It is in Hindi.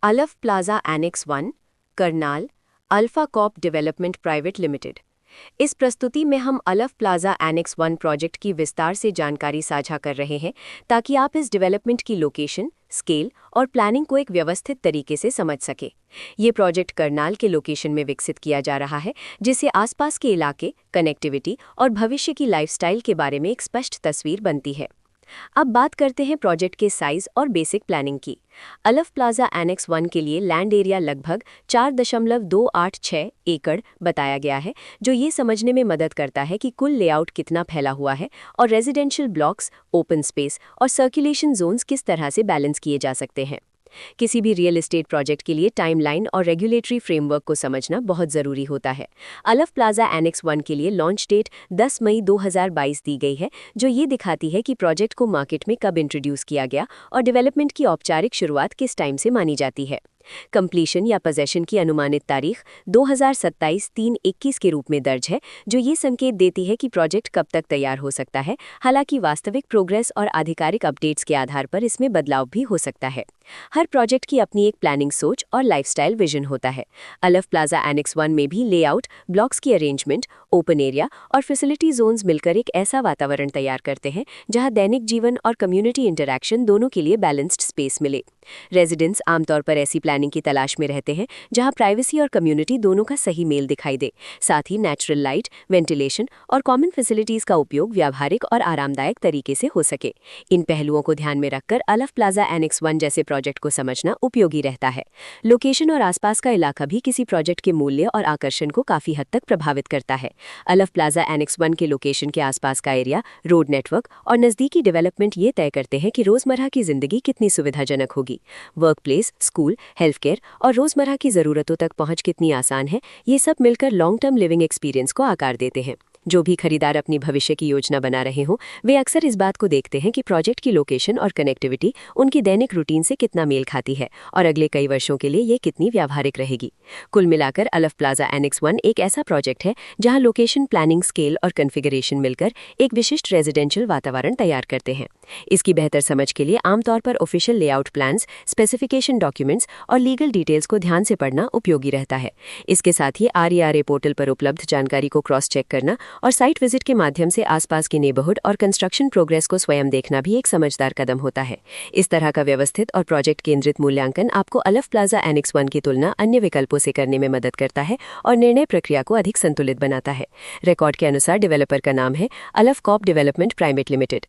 अलफ plaza annex 1, Karnal, alpha corp development private limited. इस प्रस्तुति में हम अलफ प्लाजा एनेक्स 1 प्रोजेक्ट की विस्तार से जानकारी साझा कर रहे हैं ताकि आप इस डेवलपमेंट की लोकेशन, स्केल और प्लानिंग को एक व्यवस्थित तरीके से समझ सके। ये प्रोजेक्ट करनाल के लोकेशन में विकसित किया जा रहा है, जिससे आसपास के इलाके, कनेक्टिविटी और भविष्य की लाइफस्टाइल के बारे में एक स्पष्ट तस्वीर बनती है। अब बात करते हैं प्रोजेक्ट के साइज और बेसिक प्लानिंग की। अलफ प्लाजा एनेक्स 1 के लिए लैंड एरिया लगभग 4.286 एकड़ बताया गया है, जो ये समझने में मदद करता है कि कुल लेआउट कितना फैला हुआ है और रेजिडेंशियल ब्लॉक्स, ओपन स्पेस और सर्कुलेशन जोन्स किस तरह से बैलेंस किए जा सकते हैं। किसी भी रियल एस्टेट प्रोजेक्ट के लिए टाइमलाइन और रेगुलेटरी फ्रेमवर्क को समझना बहुत ज़रूरी होता है। अलफ प्लाजा एनेक्स 1 के लिए लॉन्च डेट 10 मई 2022 दी गई है, जो ये दिखाती है कि प्रोजेक्ट को मार्केट में कब इंट्रोड्यूस किया गया और डेवलपमेंट की औपचारिक शुरुआत किस टाइम से मानी जाती है। कंप्लीशन या पोजेशन की अनुमानित तारीख 2027-3-21 के रूप में दर्ज है, जो ये संकेत देती है कि प्रोजेक्ट कब तक तैयार हो सकता है। हालांकि वास्तविक प्रोग्रेस और आधिकारिक अपडेट्स के आधार पर इसमें बदलाव भी हो सकता है। हर प्रोजेक्ट की अपनी एक प्लानिंग सोच और लाइफस्टाइल विजन होता है। अलफ प्लाजा एनेक्स 1 में भी लेआउट, ब्लॉक्स की अरेंजमेंट, ओपन एरिया और फैसिलिटी जोन्स मिलकर एक ऐसा वातावरण तैयार करते हैं जहां दैनिक जीवन और कम्युनिटी इंटरैक्शन दोनों के लिए बैलेंस्ड स्पेस मिले। रेजिडेंट्स आमतौर पर ऐसी प्लानिंग की तलाश में रहते हैं जहां प्राइवेसी और कम्युनिटी दोनों का सही मेल दिखाई दे। साथ ही नेचुरल लाइट, वेंटिलेशन और कॉमन फैसिलिटीज का उपयोग व्यावहारिक और आरामदायक तरीके से हो सके। इन पहलुओं को ध्यान में रखकर अलफ प्लाजा एनेक्स 1 जैसे प्रोजेक्ट को समझना उपयोगी रहता है। लोकेशन और आसपास का इलाका भी किसी प्रोजेक्ट के मूल्य और आकर्षण को काफी हद तक प्रभावित करता है। अलफ प्लाजा एनेक्स 1 के लोकेशन के आसपास का एरिया, रोड नेटवर्क और नजदीकी डेवलपमेंट ये तय करते हैं कि रोजमर्रा की जिंदगी कितनी सुविधाजनक होगी। Work place, school, health care और रोजमर्रा की जरूरतों तक पहुंच कितनी आसान है, ये सब मिलकर लॉन्ग टर्म लिविंग एक्सपीरियंस को आकार देते हैं। जो भी खरीदार अपनी भविष्य की योजना बना रहे हों, वे अक्सर इस बात को देखते हैं कि प्रोजेक्ट की लोकेशन और कनेक्टिविटी उनकी दैनिक रूटीन से कितना मेल खाती है और अगले कई वर्षों के लिए ये कितनी व्यावहारिक रहेगी। कुल मिलाकर अलफ प्लाजा एनेक्स 1 एक ऐसा प्रोजेक्ट है जहां लोकेशन, प्लानिंग, स्केल और कॉन्फ़िगरेशन मिलकर एक विशिष्ट रेजिडेंशियल वातावरण तैयार करते हैं। इसकी बेहतर समझ के लिए आमतौर पर official layout plans, specification documents और लीगल डिटेल्स को ध्यान से पढ़ना उपयोगी रहता है। इसके साथ ही RERA पोर्टल पर उपलब्ध जानकारी को क्रॉस चेक करना और साइट विजिट के माध्यम से आसपास के नेबरहुड और कंस्ट्रक्शन प्रोग्रेस को स्वयं देखना भी एक समझदार कदम होता है। इस तरह का व्यवस्थित और प्रोजेक्ट केंद्रित मूल्यांकन आपको अलफ प्लाजा एनेक्स 1 की तुलना अन्य विकल्पों से करने में मदद करता है और निर्णय प्रक्रिया को अधिक संतुलित बनाता है। रिकॉर्ड के अनुसार डेवलपर का नाम है अलफ कॉप डेवलपमेंट प्राइवेट लिमिटेड।